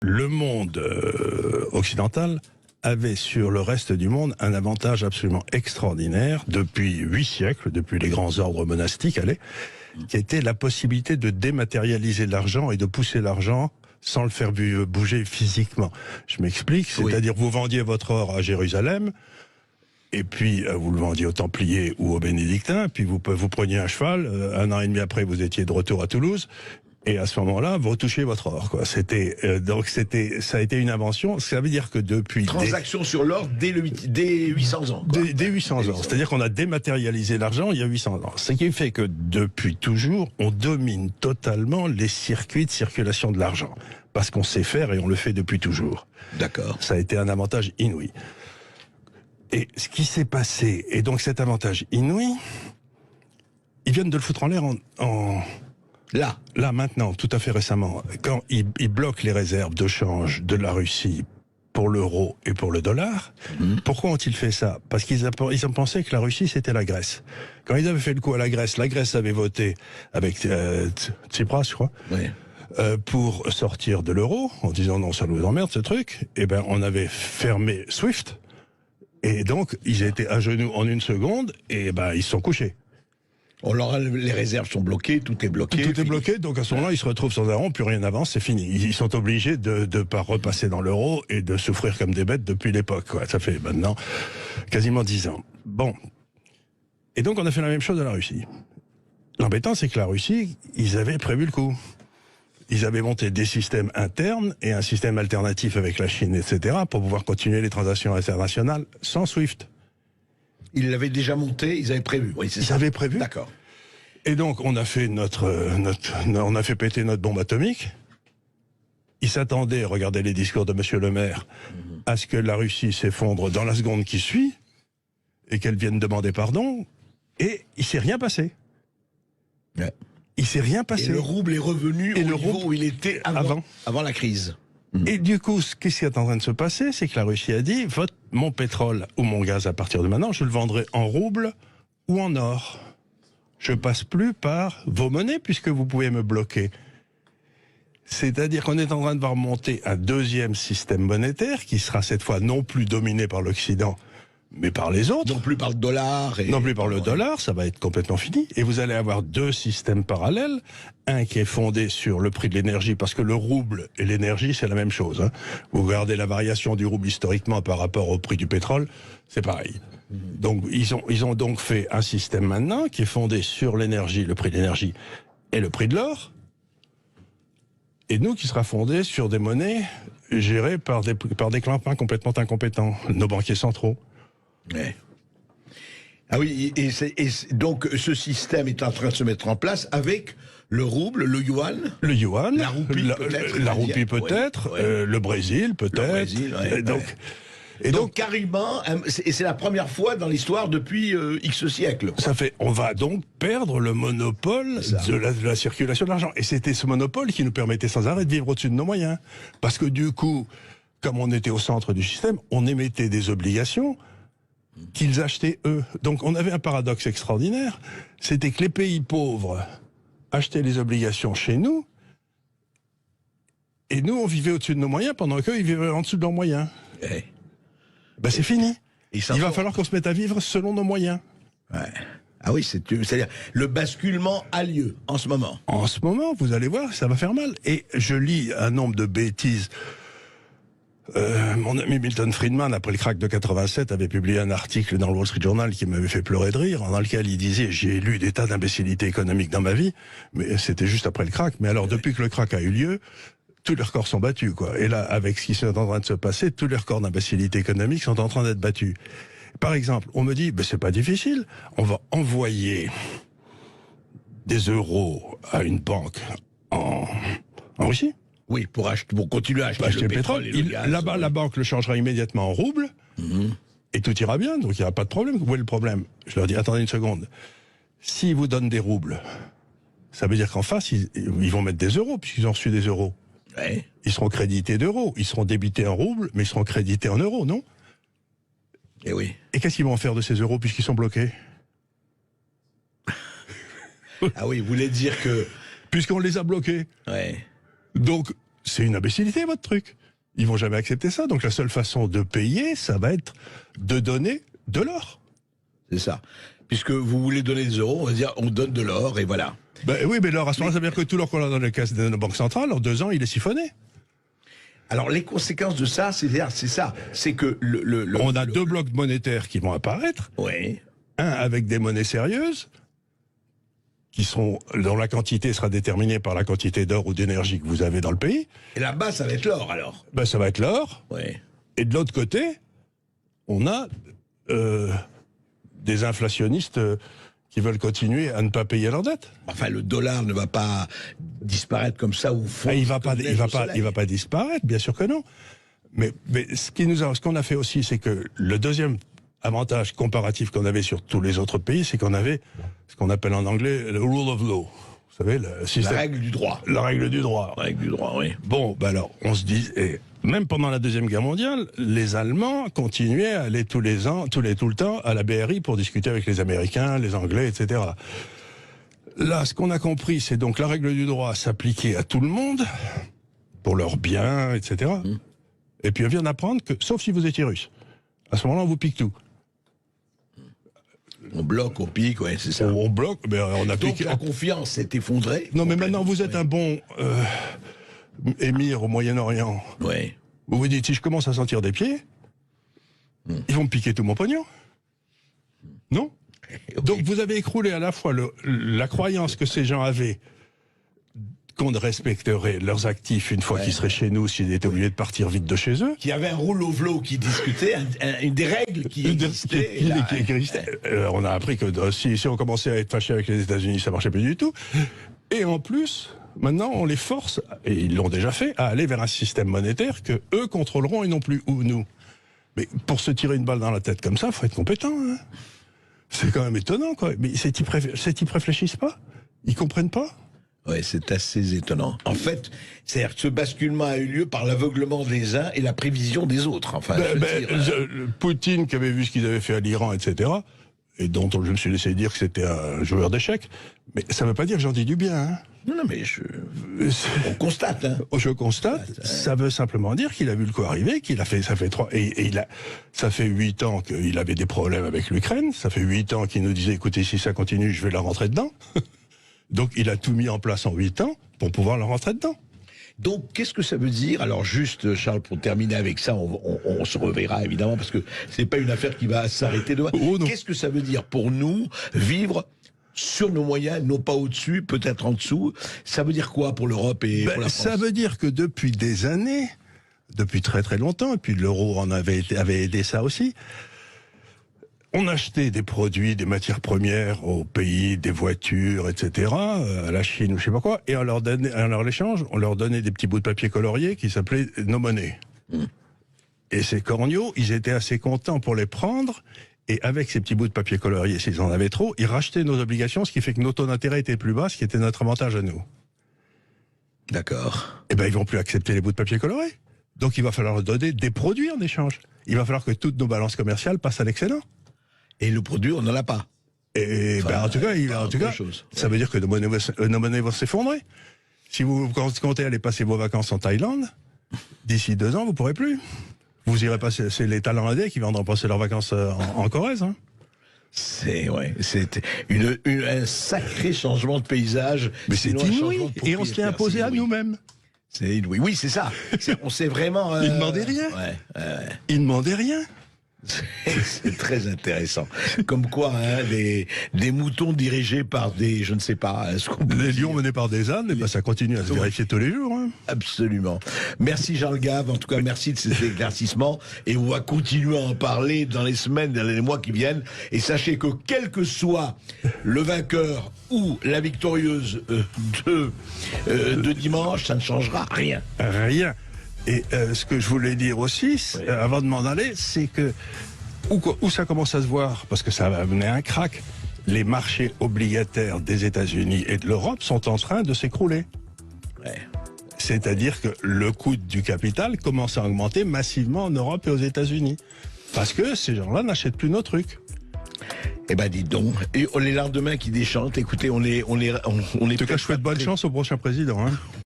le monde occidental avait sur le reste du monde un avantage absolument extraordinaire depuis 8 siècles, depuis les grands ordres monastiques, qui était la possibilité de dématérialiser l'argent et de pousser l'argent sans le faire bouger physiquement. Je m'explique, c'est-à-dire vous vendiez votre or à Jérusalem, et puis vous le vendiez aux Templiers ou aux Bénédictins, puis vous preniez un cheval, 1 an et demi après vous étiez de retour à Toulouse, et à ce moment-là, vous retouchez votre or, quoi. Ça a été une invention. Ça veut dire que depuis transaction sur l'or dès 800 ans. Dès 800 ans. C'est-à-dire qu'on a dématérialisé l'argent il y a 800 ans. Ce qui fait que depuis toujours, on domine totalement les circuits de circulation de l'argent, parce qu'on sait faire et on le fait depuis toujours. D'accord. Ça a été un avantage inouï. Et ce qui s'est passé, et donc cet avantage inouï, ils viennent de le foutre en l'air Là, maintenant, tout à fait récemment, quand ils bloquent les réserves de change de la Russie pour l'euro et pour le dollar, pourquoi ont-ils fait ça? Parce qu'ils ont pensé que la Russie, c'était la Grèce. Quand ils avaient fait le coup à la Grèce avait voté avec Tsipras, je crois, pour sortir de l'euro, en disant non, ça nous emmerde ce truc. Eh ben, on avait fermé SWIFT, et donc ils étaient à genoux en 1 seconde, et ben ils se sont couchés. Les réserves sont bloquées, tout est bloqué. Tout est bloqué, donc à ce moment-là, ils se retrouvent sans un rond, plus rien n'avance, c'est fini. Ils sont obligés de ne pas repasser dans l'euro et de souffrir comme des bêtes depuis l'époque, quoi. Ça fait maintenant quasiment 10 ans. Bon. Et donc on a fait la même chose à la Russie. L'embêtant, c'est que la Russie, ils avaient prévu le coup. Ils avaient monté des systèmes internes et un système alternatif avec la Chine, etc., pour pouvoir continuer les transactions internationales sans SWIFT. Ils l'avaient déjà monté, ils avaient prévu. Oui, ils avaient prévu. D'accord. Et donc, on a fait on a fait péter notre bombe atomique. Ils s'attendaient, regardez les discours de Monsieur le Maire, à ce que la Russie s'effondre dans la seconde qui suit, et qu'elle vienne demander pardon, et il s'est rien passé. Ouais. Il s'est rien passé. Et le rouble est revenu au niveau où il était avant la crise. Et du coup, ce qui est en train de se passer, c'est que la Russie a dit, mon pétrole ou mon gaz à partir de maintenant, je le vendrai en rouble ou en or. Je passe plus par vos monnaies puisque vous pouvez me bloquer. C'est-à-dire qu'on est en train de voir monter un deuxième système monétaire qui sera cette fois non plus dominé par l'Occident, mais par les autres. Non plus par le dollar. Non plus par le dollar, ça va être complètement fini. Et vous allez avoir 2 systèmes parallèles. Un qui est fondé sur le prix de l'énergie, parce que le rouble et l'énergie, c'est la même chose. Hein. Vous regardez la variation du rouble historiquement par rapport au prix du pétrole, c'est pareil. Donc ils ont donc fait un système maintenant qui est fondé sur l'énergie, le prix de l'énergie et le prix de l'or. Et nous qui sera fondé sur des monnaies gérées par des clampins complètement incompétents, nos banquiers centraux. Ouais. Ah oui, donc ce système est en train de se mettre en place avec le rouble, le yuan, la roupie peut-être, le Brésil peut-être. Et donc carrément, et c'est la première fois dans l'histoire depuis X siècles. On va donc perdre le monopole de la circulation de l'argent. Et c'était ce monopole qui nous permettait sans arrêt de vivre au-dessus de nos moyens. Parce que du coup, comme on était au centre du système, on émettait des obligations qu'ils achetaient eux. Donc on avait un paradoxe extraordinaire, c'était que les pays pauvres achetaient les obligations chez nous, et nous on vivait au-dessus de nos moyens pendant qu'eux ils vivaient en dessous de leurs moyens. Ben c'est fini. Il va falloir qu'on se mette à vivre selon nos moyens. Ouais. Ah oui, c'est-à-dire le basculement a lieu en ce moment. En ce moment, vous allez voir, ça va faire mal. Et je lis un nombre de bêtises. Mon ami Milton Friedman, après le krach de 87, avait publié un article dans le Wall Street Journal qui m'avait fait pleurer de rire, dans lequel il disait « J'ai lu des tas d'imbécilités économiques dans ma vie, mais c'était juste après le krach. Mais alors, depuis que le krach a eu lieu, tous les records sont battus, quoi. Et là, avec ce qui est en train de se passer, tous les records d'imbécilité économique sont en train d'être battus. Par exemple, on me dit « C'est pas difficile, on va envoyer des euros à une banque en Russie. » Oui, pour continuer à acheter le pétrole. Là-bas, la banque le changera immédiatement en rouble, et tout ira bien, donc il n'y aura pas de problème. Où est le problème? Je leur dis, attendez une seconde. S'ils vous donnent des roubles, ça veut dire qu'en face, ils vont mettre des euros, puisqu'ils ont reçu des euros. Ouais. Ils seront crédités d'euros. Ils seront débités en roubles, mais ils seront crédités en euros, non? Et oui. Et qu'est-ce qu'ils vont en faire de ces euros, puisqu'ils sont bloqués? Ah oui, vous voulez dire que... Puisqu'on les a bloqués. Ouais. Donc, c'est une imbécilité votre truc. Ils vont jamais accepter ça. Donc la seule façon de payer, ça va être de donner de l'or. C'est ça. Puisque vous voulez donner des euros, on va dire on donne de l'or et voilà. Ben oui, mais l'or, à ce moment-là, ça veut dire que tout l'or qu'on a dans les caisses de nos banques centrales, en 2 ans, il est siphonné. Alors les conséquences de ça, c'est ça, c'est que on a 2 blocs monétaires qui vont apparaître. Oui. Un avec des monnaies sérieuses, dont la quantité sera déterminée par la quantité d'or ou d'énergie que vous avez dans le pays. Et là-bas, ça va être l'or, alors. Ben, ça va être l'or. Oui. Et de l'autre côté, on a des inflationnistes qui veulent continuer à ne pas payer leurs dettes. Enfin, le dollar ne va pas disparaître comme ça ou fondre. Il va pas disparaître, bien sûr que non. Mais ce qu'on a fait aussi, c'est que le deuxième avantage comparatif qu'on avait sur tous les autres pays, c'est qu'on avait ce qu'on appelle en anglais le rule of law. Vous savez, le système. La règle du droit. La règle du droit. La règle du droit, oui. Bon, ben alors, on se dit, et même pendant la Deuxième Guerre mondiale, les Allemands continuaient à aller tout le temps à la BRI pour discuter avec les Américains, les Anglais, etc. Là, ce qu'on a compris, c'est donc la règle du droit s'appliquait à tout le monde, pour leurs biens, etc. Et puis on vient d'apprendre que, sauf si vous étiez russe, à ce moment-là, on vous pique tout. On bloque, on pique, ouais, c'est ça. On bloque, mais on a piqué. Donc la confiance s'est effondrée. Non, mais maintenant, vous êtes un bon émir au Moyen-Orient. Oui. Vous vous dites, si je commence à sentir des pieds, ils vont me piquer tout mon pognon. Non? Okay. Donc vous avez écroulé à la fois la croyance que ces gens avaient qu'on respecterait leurs actifs une fois qu'ils seraient chez nous s'ils étaient obligés de partir vite de chez eux. Qu'il y avait un rule of law qui discutait, une des règles qui existait. On a appris que si on commençait à être fâché avec les États-Unis, ça marchait plus du tout. Et en plus, maintenant, on les force, et ils l'ont déjà fait, à aller vers un système monétaire que eux contrôleront et non plus nous. Mais pour se tirer une balle dans la tête comme ça, faut être compétent. Hein. C'est quand même étonnant, quoi. Mais ces types réfléchissent pas, ils comprennent pas. Oui, c'est assez étonnant. En fait, c'est-à-dire que ce basculement a eu lieu par l'aveuglement des uns et la prévision des autres. Enfin, Poutine, qui avait vu ce qu'ils avaient fait à l'Iran, etc., et dont je me suis laissé dire que c'était un joueur d'échecs, mais ça ne veut pas dire que j'en dis du bien. Hein. Non, mais on constate. Hein. Je constate. Ça veut simplement dire qu'il a vu le coup arriver, qu'il a fait, ça fait 8 ans qu'il avait des problèmes avec l'Ukraine. Ça fait 8 ans qu'il nous disait, écoutez, si ça continue, je vais la rentrer dedans. Donc il a tout mis en place en 8 ans pour pouvoir la rentrer dedans. Donc qu'est-ce que ça veut dire? Alors juste, Charles, pour terminer avec ça, on se reverra évidemment, parce que c'est pas une affaire qui va s'arrêter demain. Qu'est-ce que ça veut dire pour nous, vivre sur nos moyens, non pas au-dessus, peut-être en dessous? Ça veut dire quoi pour l'Europe et pour la France? Ça veut dire que depuis des années, depuis très très longtemps, et puis l'euro avait aidé ça aussi, on achetait des produits, des matières premières au pays, des voitures, etc., à la Chine ou je sais pas quoi, et en leur échange, on leur donnait des petits bouts de papier coloriés qui s'appelaient nos monnaies. Et ces corneaux, ils étaient assez contents pour les prendre, et avec ces petits bouts de papier coloriés, s'ils en avaient trop, ils rachetaient nos obligations, ce qui fait que nos taux d'intérêt étaient plus bas, ce qui était notre avantage à nous. D'accord. Eh ben, ils vont plus accepter les bouts de papier colorés. Donc il va falloir leur donner des produits en échange. Il va falloir que toutes nos balances commerciales passent à l'excédent. Et le produit, on n'en a pas. Et enfin, en tout cas, ça veut dire que nos monnaies vont s'effondrer. Si vous comptez aller passer vos vacances en Thaïlande, d'ici 2 ans, vous pourrez plus. Vous irez passer, c'est les Thaïlandais qui viendront passer leurs vacances en Corrèze. Hein. C'est un sacré changement de paysage. Mais c'est inouï. Et on se l'est imposé à nous-mêmes. C'est inouï. Oui, c'est ça. On s'est vraiment. Ils ne demandaient rien. Ils ne demandaient rien. C'est très intéressant. Comme quoi, hein, des moutons dirigés par des, je ne sais pas, les lions menés par des ânes, et ben ça continue à se vérifier tous les jours. Hein. Absolument. Merci Jean Le Gave, en tout cas merci de ces éclaircissements, et on va continuer à en parler dans les semaines, dans les mois qui viennent, et sachez que quel que soit le vainqueur ou la victorieuse de dimanche, ça ne changera rien. Rien. Et ce que je voulais dire aussi, avant de m'en aller, c'est que où ça commence à se voir, parce que ça va amener un crack, les marchés obligataires des États-Unis et de l'Europe sont en train de s'écrouler. Ouais. C'est-à-dire que le coût du capital commence à augmenter massivement en Europe et aux États-Unis. Parce que ces gens-là n'achètent plus nos trucs. Eh ben, dites donc. Et les lendemains qui déchantent, écoutez, on est. En tout cas, je souhaite bonne chance au prochain président. Hein.